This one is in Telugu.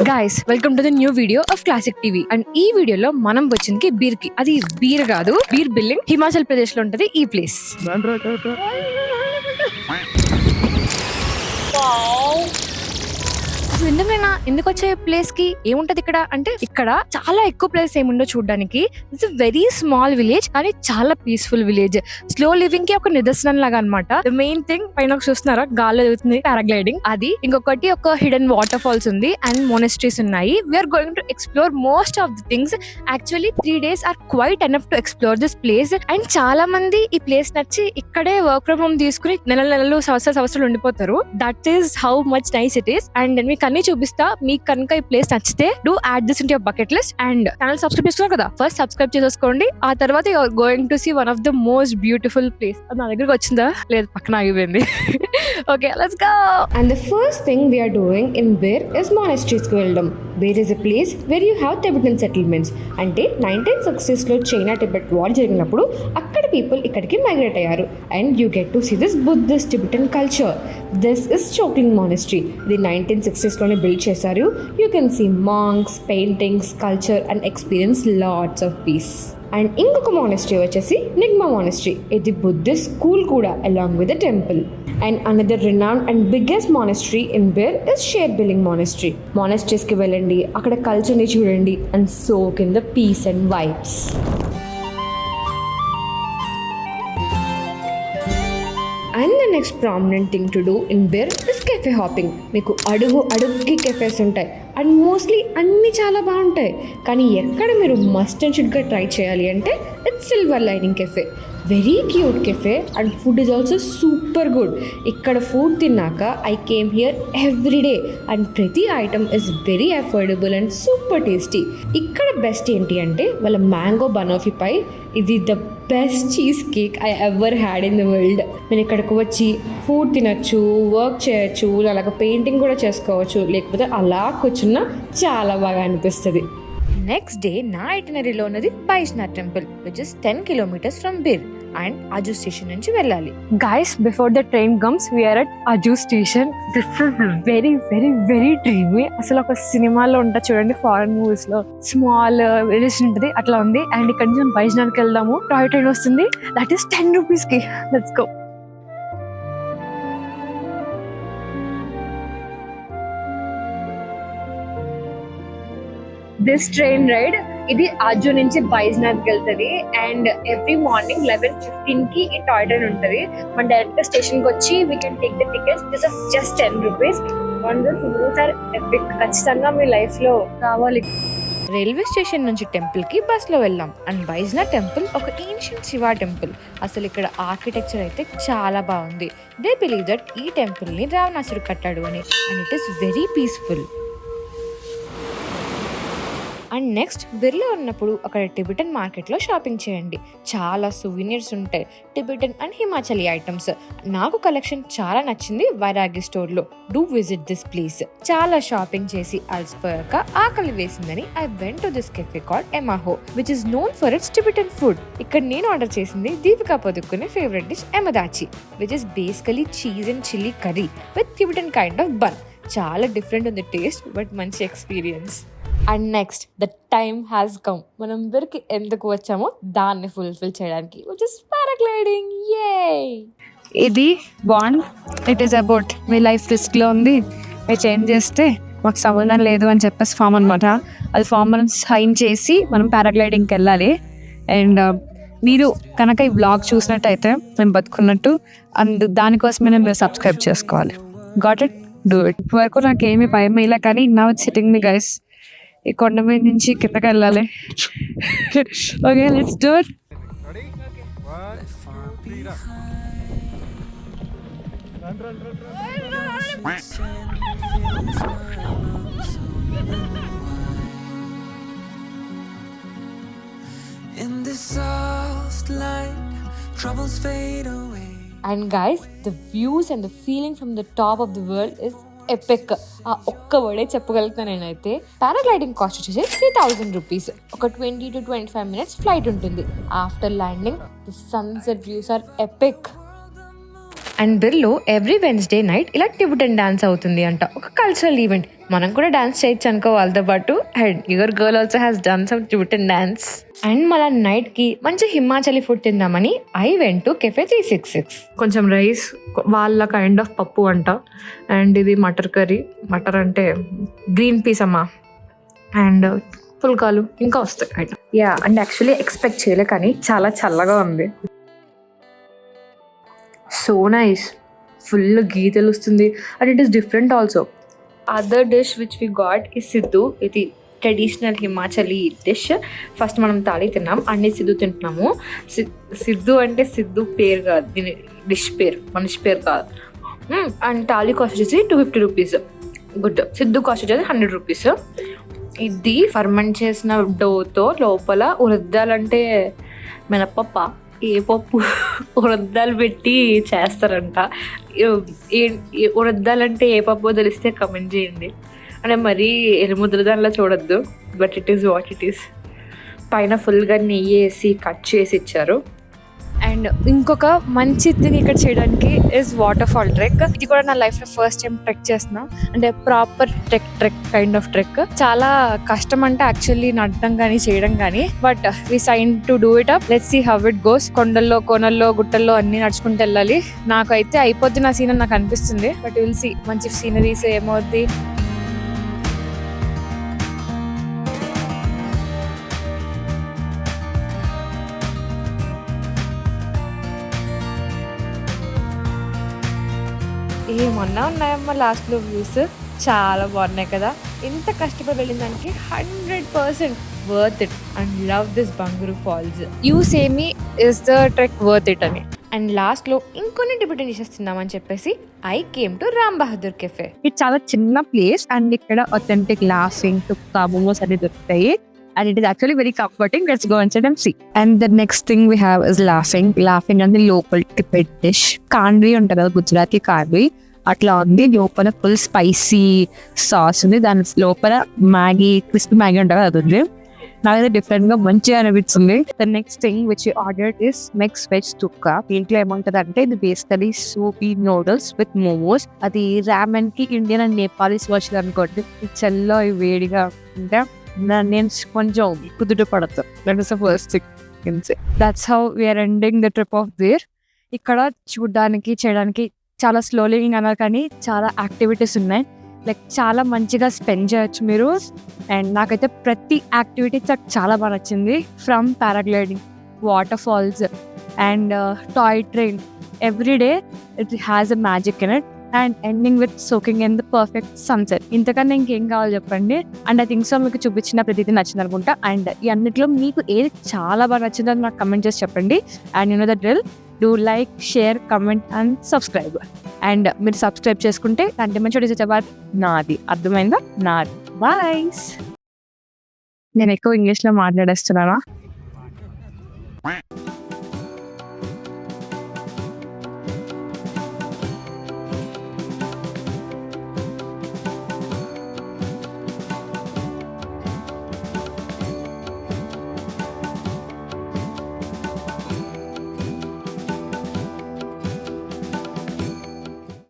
Guys welcome to the new video of classic TV. And ఈ వీడియోలో మనం వచ్చింది బీర్ కి. అది బీర్ కాదు, బీర్ బిల్డింగ్ హిమాచల్ ప్రదేశ్ లో ఉంటది ఈ ప్లేస్. అసలు ఎందుకు వచ్చే ప్లేస్ కి ఏముంటది ఇక్కడ అంటే, ఇక్కడ చాలా ఎక్కువ ప్లేస్ ఏముండో చూడడానికి. ఇట్స్ వెరీ స్మాల్ విలేజ్ కానీ చాలా పీస్ఫుల్ విలేజ్. స్లో లివింగ్ కి ఒక నిదర్శనం లాగా అనమాట. ద మెయిన్ థింగ్ పైన చూస్తున్నారా, గాల్లో జరుగుతుంది పారాగ్లైడింగ్. అది ఇంకొకటి ఒక హిడెన్ వాటర్ ఫాల్స్ ఉంది అండ్ మొనెస్ట్రీస్ ఉన్నాయి. We're going to explore most of the things. Actually 3 days are quite enough to explore this place. And చాలా మంది ఈ ప్లేస్ నచ్చి ఇక్కడే వర్క్ ఫ్రమ్ హోమ్ తీసుకుని నెలలు సంవత్సరాలు ఉండిపోతారు. That is how much nice it is. And మీకు అన్ని చూపిస్తా. మీకు కనుక ఈ ప్లేస్ నచ్చితే do add this in your bucket list. And channel subscribe చేసుకున్నారు కదా, ఫస్ట్ సబ్స్క్రైబ్ చేసేసుకోండి. ఆ తర్వాత you are going to see one of the most beautiful place. అది నా దగ్గరకు వచ్చిందా లేదు, పక్కన ఆగిపోయింది. Okay, let's go. And the first thing we are doing in Bir is monasteries కి వెళ్ళడం. Bir is a place where you have Tibetan settlements. అంటే 1960s లో చైనా టిబెట్ వార్ జరిగినప్పుడు అక్కడ పీపుల్ ఇక్కడికి మైగ్రేట్ అయ్యారు. And you get to see this Buddhist Tibetan culture. This is Chokling monastery. ఇది 1960s లోనే బిల్డ్ చేశారు. You can see monks, paintings, culture and experience lots of peace. And ఇంకొక మానెస్ట్రీ వచ్చేసి నిగ్మా మానెస్ట్రీ. ఇది బుద్ధిస్ట్ స్కూల్ కూడా along with the temple. And another renowned and biggest monastery in Bir is Sherabling monastery. మానెస్ట్రీస్ కి వెళ్ళండి, అక్కడ కల్చర్ ని చూడండి and soak in the piece and vibes. And the next prominent thing to do in Bir is cafe hopping. మీకు అడుగుకి కెఫేస్ ఉంటాయి అండ్ మోస్ట్లీ అన్నీ చాలా బాగుంటాయి. కానీ ఎక్కడ మీరు మస్ట్ అండ్ షుడ్గా ట్రై చేయాలి అంటే it's silver lining cafe. Very cute cafe and food is also super good. ఇక్కడ ఫుడ్ తిన్నాక I came here every day and ప్రతి item is very affordable and super tasty. ఇక్కడ బెస్ట్ ఏంటి అంటే వాళ్ళ మ్యాంగో బనోఫీ పై. ఇది the best cheese cake I ever had in the world. నేను ఇక్కడికి వచ్చి ఫుడ్ తినచ్చు, వర్క్ చేయొచ్చు, అలాగ పెయింటింగ్ కూడా చేసుకోవచ్చు, లేకపోతే అలా కూర్చున్నా చాలా బాగా అనిపిస్తుంది. నెక్స్ట్ డే నా ఐటినరీలో ఉన్నది Baijnath temple which is 10 kilometers from Bir and Ahju station నుంచి వెళ్ళాలి. Guys before the train comes we're at Ahju station. This is very very very dreamy. అసలు ఒక సినిమాలో ఉంటా చూడండి, ఫారెన్ మూవీస్ లో స్మాల్ విలేజ్ ఉంటుంది అట్లా ఉంది. అండ్ ఇక్కడ నుంచి మనం బైష్నాథ్కి వెళ్దాము. టాయ్ ట్రైన్ వస్తుంది, దట్ ఈస్ 10 rupees కి. Let's go. This train ride ఇది అజు నుంచి బైజ్నాథ్ కి వెళ్తుంది. అండ్ ఎవ్రీ మార్నింగ్ 11:15 కి ఈ టాయ్ ట్రైన్ ఉంటుంది. మనం డైరెక్ట్ గా స్టేషన్ కి వచ్చి we can take the tickets. This is just 10 rupees. సార్ ఎపిక్, ఖచ్చితంగా మీ లైఫ్ లో కావాలి. రైల్వే స్టేషన్ నుంచి టెంపుల్ కి బస్ లో వెళ్ళాం. అండ్ బైజ్నాథ్ టెంపుల్ ఒక ఏన్షియంట్ శివ టెంపుల్. అసలు ఇక్కడ ఆర్కిటెక్చర్ అయితే చాలా బాగుంది. దే బిలీవ్ దట్ ఈ టెంపుల్ ని రావణాసుడు కట్టాడు అని. And it is very peaceful. And next బిర్లో ఉన్నప్పుడు అక్కడ టిబెటన్ మార్కెట్లో షాపింగ్ చేయండి. చాలా సువీనియర్స్ ఉంటాయి, టిబెటన్ అండ్ హిమాచలీ ఐటమ్స్. నాకు కలెక్షన్ చాలా నచ్చింది వైరాగి స్టోర్లో. Do visit this place. చాలా షాపింగ్ చేసి అలసిపోయాక ఆకలి వేసిందని I went to this cafe called Emaho which is known for its Tibetan food. ఇక్కడ నేను ఆర్డర్ చేసింది Deepika Padukone favourite dish Ema datshi which is basically cheese and chilli curry with Tibetan kind of bun. చాలా డిఫరెంట్ ఉంది టేస్ట్, బట్ మంచి experience. And next the time has come. మనం బిర్కి ఎందుకు వచ్చామో దాన్ని ఫుల్ఫిల్ చేయడానికి, విచ్ ఇస్ పారాగ్లైడింగ్. యే! ఇది బాండ్. ఇట్ ఈస్ అబౌట్ మీ లైఫ్ రిస్క్లో ఉంది, మీరు చేంజ్ చేస్తే మాకు సంబంధం లేదు అని చెప్పేసి ఫామ్ అనమాట. అది ఫామ్ మనం సైన్ చేసి మనం పారాగ్లైడింగ్కి వెళ్ళాలి. అండ్ మీరు కనుక ఈ బ్లాగ్ చూసినట్టయితే మేము బతుకున్నట్టు. అండ్ దానికోసమే మీరు సబ్స్క్రైబ్ చేసుకోవాలి. Got it, do it. వరకు నాకు ఏమీ భయం ఇలా, కానీ నా సిట్టింగ్ మీ గైస్ ఈ కొండ మీద నుంచి కిందకి వెళ్ళాలి. Okay, let's do it. In this soft light, troubles fade away. And guys, the views and the feeling from the top of the world is epic. ఆ ఒక్క వర్డే చెప్పగలుగుతాను నేనైతే. పారాగ్లైడింగ్ కాస్ట్ వచ్చేసి 3,000 rupees. ఒక 20 to 25 minutes ఫ్లైట్ ఉంటుంది. After landing the sunset views are epic. And బిర్లో ఎవ్రీ వెన్స్డే నైట్ ఇలా టిబెటన్ డాన్స్ అవుతుంది అంట, ఒక కల్చరల్ ఈవెంట్. మనం కూడా డాన్స్ చేయొచ్చు అనుకో వాళ్ళతో పాటు. And your girl also has done some Tibetan dance. And మళ్ళీ నైట్కి మంచి హిమాచలి ఫుడ్ తిందామని ఐ వెంట్ టు కెఫే 366. కొంచెం రైస్, వాళ్ళ కైండ్ ఆఫ్ పప్పు అంట. అండ్ ఇది మటర్ కర్రీ, మటర్ అంటే గ్రీన్ పీస్ అమ్మా. అండ్ పుల్కాలు ఇంకా వస్తాయి item. Yeah, and actually expect చేయలే కానీ చాలా చల్లగా ఉంది. సో నైస్, ఫుల్ ఘీ తెలుస్తుంది. And it is different also. Other dish which we got is Siddu. ఇది ట్రెడిషనల్ హిమాచలీ డిష్. ఫస్ట్ మనం తాళి తిన్నాం, అన్ని సిద్ధు తింటున్నాము. సిద్ధు అంటే సిద్ధు పేరు కాదు, దీని డిష్ పేరు, మనిషి పేరు కాదు. అండ్ తాళి కాస్ట్ వచ్చేసి 250 రూపీస్. గుడ్. సిద్ధు కాస్ట్ వచ్చేసి 100 రూపీస్. ఇది ఫర్మెంట్ చేసిన డోతో లోపల ఉరద్దాలంటే మినపప్ప, ఏ పప్పు ఉరద్దాలు పెట్టి చేస్తారంట. ఉరద్దాలంటే ఏ పప్పు తెలిస్తే కమెంట్ చేయండి. అంటే మరీ ఎలుముద్ర దానిలో చూడొద్దు, but it is what it is. పైన ఫుల్గా నెయ్యి వేసి కట్ చేసి ఇచ్చారు. అండ్ ఇంకొక మంచి థింగ్ ఇక్కడ చేయడానికి ఇస్ వాటర్ ఫాల్ ట్రెక్. ఇది కూడా నా లైఫ్ లో ఫస్ట్ టైం ట్రెక్ చేస్తున్నా. అంటే proper trek kind of trek. చాలా కష్టం అంటే యాక్చువల్లీ నడడం కానీ చేయడం కానీ, but we sign to do it up. Let's see how it goes. కొండల్లో కోనల్లో గుట్టల్లో అన్ని నడుచుకుంటూ వెళ్ళాలి. నాకైతే అయిపోద్ది నా సీన్ అని నాకు అనిపిస్తుంది, బట్ విల్ సీ. మంచి సీనరీస్ ఏమవుద్ది. ఏమన్నా ఉన్నాయమ్మా లాస్ట్లో వ్యూస్ చాలా బాగున్నాయి కదా. ఇంత కష్టపడి వెళ్ళిన దానికి 100% worth it. And love this Bangoru falls. You సేమీ is the trek worth it అని. అండ్ లాస్ట్లో ఇంకొన్ని టిబెటన్ డిషెస్ తిందామని చెప్పేసి I came to Ram Bahadur cafe. ఇది చాలా చిన్న ప్లేస్ అండ్ ఇక్కడ అథెంటిక్ లాఫింగ్ టుక్కా మోమోస్ అన్ని దొరుకుతాయి. And it is actually very comforting. Let's go inside and see. And the next thing we have is laughing. Laughing and the local Tibet dish. Kandri ఉంటుంది కదా, గుజరాతీ కాండ్రీ అట్లా ఉంది. లోపల ఫుల్ స్పైసీ సాస్ ఉంది, దాని లోపల మ్యాగీ, క్రిస్పీ మ్యాగీ ఉంటుంది కదా, అది ఉంది. నాకైతే డిఫరెంట్ గా మంచిగా అనిపిస్తుంది. The next thing which ordered is mix veg thukpa. దీంట్లో ఏముంటది అంటే ఇది basically soupy noodles with momos. అది రామెన్ కి ఇండియన్ అండ్ నేపాలీస్ వర్షన్ అనుకోండి. చల్లో వేడిగా ఉంటే నేను కొంచెం కుదుట పడతాను. That is the first thing. That's how we're ending the trip of there. ఇక్కడ చూడడానికి చేయడానికి చాలా స్లో లివింగ్ అన్నారు కానీ చాలా యాక్టివిటీస్ ఉన్నాయి. లైక్ చాలా మంచిగా స్పెండ్ చేయొచ్చు మీరు. అండ్ నాకైతే ప్రతి యాక్టివిటీ చాలా బాగా నచ్చింది. From paragliding, water falls and toy train. Every day it has a magic in it. And ending with soaking in the perfect sunset. ఇంతకన్నా ఇంకేం కావాలి చెప్పండి. అండ్ ఐ థింక్ సో మీకు చూపించిన ప్రతిదీ నచ్చింది అనుకుంటా. అండ్ ఈ అన్నిట్లో మీకు ఏది చాలా బాగా నచ్చిందో నాకు కమెంట్ చేసి చెప్పండి. And you know the drill, do like, share, comment and subscribe. And మీరు సబ్స్క్రైబ్ చేసుకుంటే అంటే మంచి చెప్పాలి, నాది అర్థమైందా, నాది బాయ్స్. నేను ఎక్కువ ఇంగ్లీష్లో మాట్లాడేస్తున్నానా?